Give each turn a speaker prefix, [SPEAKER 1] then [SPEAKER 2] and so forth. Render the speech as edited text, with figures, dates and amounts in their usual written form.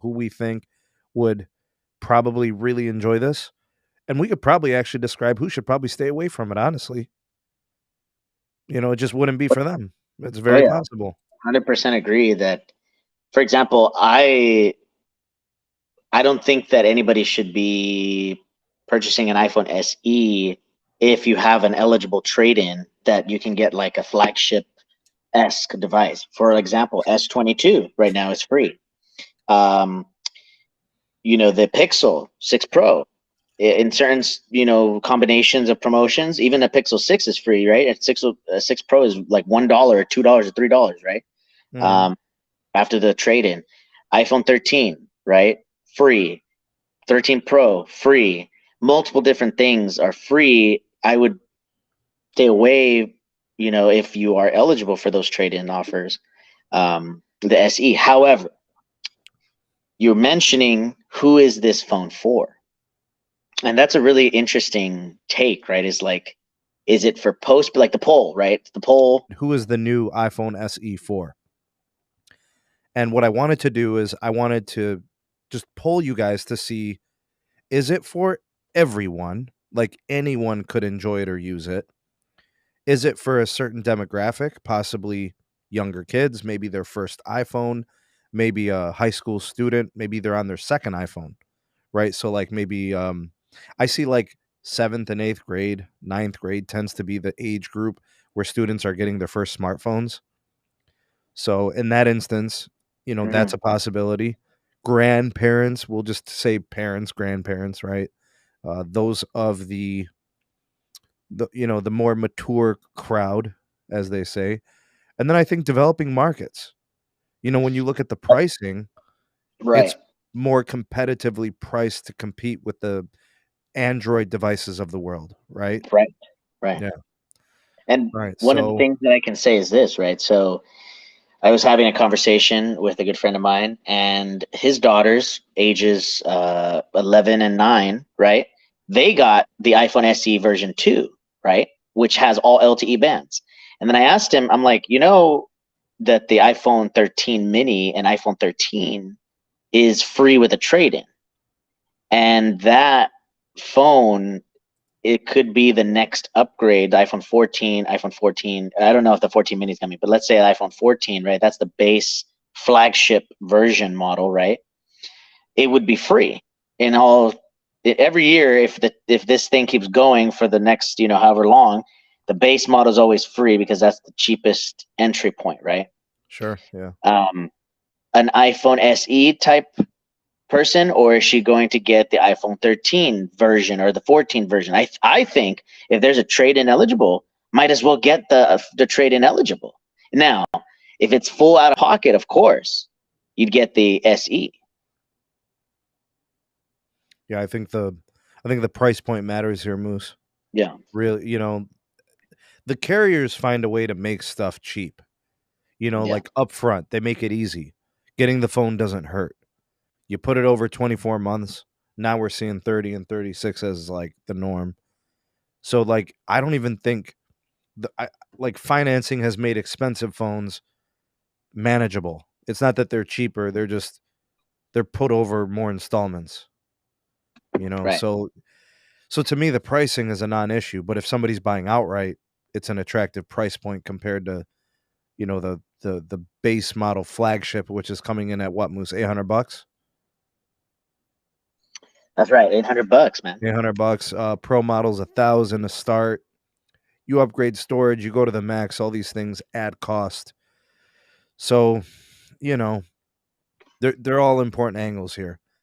[SPEAKER 1] who we think would probably really enjoy this. And we could probably actually describe who should probably stay away from it, honestly. It just wouldn't be for them. It's
[SPEAKER 2] Oh
[SPEAKER 1] very
[SPEAKER 2] yeah,
[SPEAKER 1] possible.
[SPEAKER 2] 100% agree that. For example, I don't think that anybody should be purchasing an iPhone SE if you have an eligible trade-in that you can get like a flagship-esque device. For example, S22 right now is free. Um, the Pixel 6 Pro in certain combinations of promotions, even the Pixel 6 is free, right? And 6 Pro is like $1 or $2 or $3, right?
[SPEAKER 1] Mhm.
[SPEAKER 2] After the trade-in. iPhone 13, right? Free. 13 Pro, free. Multiple different things are free. I would stay away, if you are eligible for those trade-in offers. The SE. However, you're mentioning who is this phone for? And that's a really interesting take, right? Is it for post, like the poll, right? The poll.
[SPEAKER 1] Who is the new iPhone SE for? And what I wanted to do is I wanted to just poll you guys to see, is it for everyone? Like anyone could enjoy it or use it? Is it for a certain demographic, possibly younger kids, maybe their first iPhone, maybe a high school student, maybe they're on their second iPhone, right? So like maybe I see like 7th and 8th grade, 9th grade tends to be the age group where students are getting their first smartphones. So in that instance, that's
[SPEAKER 2] Mhm.
[SPEAKER 1] a possibility. Grandparents, we'll just say parents, grandparents, right? Those of the more mature crowd, as they say. And then I think developing markets. When you look at the pricing, it's
[SPEAKER 2] Right,
[SPEAKER 1] more competitively priced to compete with the Android devices of the world, right?
[SPEAKER 2] right, right.
[SPEAKER 1] Yeah.
[SPEAKER 2] And
[SPEAKER 1] Right.
[SPEAKER 2] one of the
[SPEAKER 1] So,
[SPEAKER 2] things that I can say is this, right? So I was having a conversation with a good friend of mine, and his daughters, ages 11 and 9, right? They got the iPhone SE version 2, right? Which has all LTE bands. And then I asked him, I'm like, that the iPhone 13 mini and iPhone 13 is free with a trade in. And that phone, it could be the next upgrade, the iPhone 14, iPhone 14. I don't know if the 14 mini is coming, but let's say iPhone 14, right? That's the base flagship version model, right? It would be free in every year. If this thing keeps going for the next, however long, the base model is always free because that's the cheapest entry point, right?
[SPEAKER 1] sure. Yeah.
[SPEAKER 2] Um, an iPhone SE type person, or is she going to get the iPhone 13 version or the 14 version? I think if there's a trade-in eligible, might as well get the trade-in eligible. Now, if it's full out of pocket, of course, you'd get the SE.
[SPEAKER 1] Yeah. I think the price point matters here, Moose.
[SPEAKER 2] Yeah,
[SPEAKER 1] Really, the carriers find a way to make stuff cheap,
[SPEAKER 2] yeah,
[SPEAKER 1] like upfront. They make it easy. Getting the phone doesn't hurt. You put it over 24 months. Now we're seeing 30 and 36 as like the norm. So like I don't even think like financing has made expensive phones manageable. It's not that they're cheaper, they're put over more installments,
[SPEAKER 2] right.
[SPEAKER 1] So to me the pricing is a non-issue, but if somebody's buying outright, it's an attractive price point compared to, the base model flagship, which is coming in at what, Moose, $800?
[SPEAKER 2] That's right. $800, man.
[SPEAKER 1] $800. Pro models 1,000 to start. You upgrade storage, you go to the max, all these things add cost. So, you know, they're all important angles here.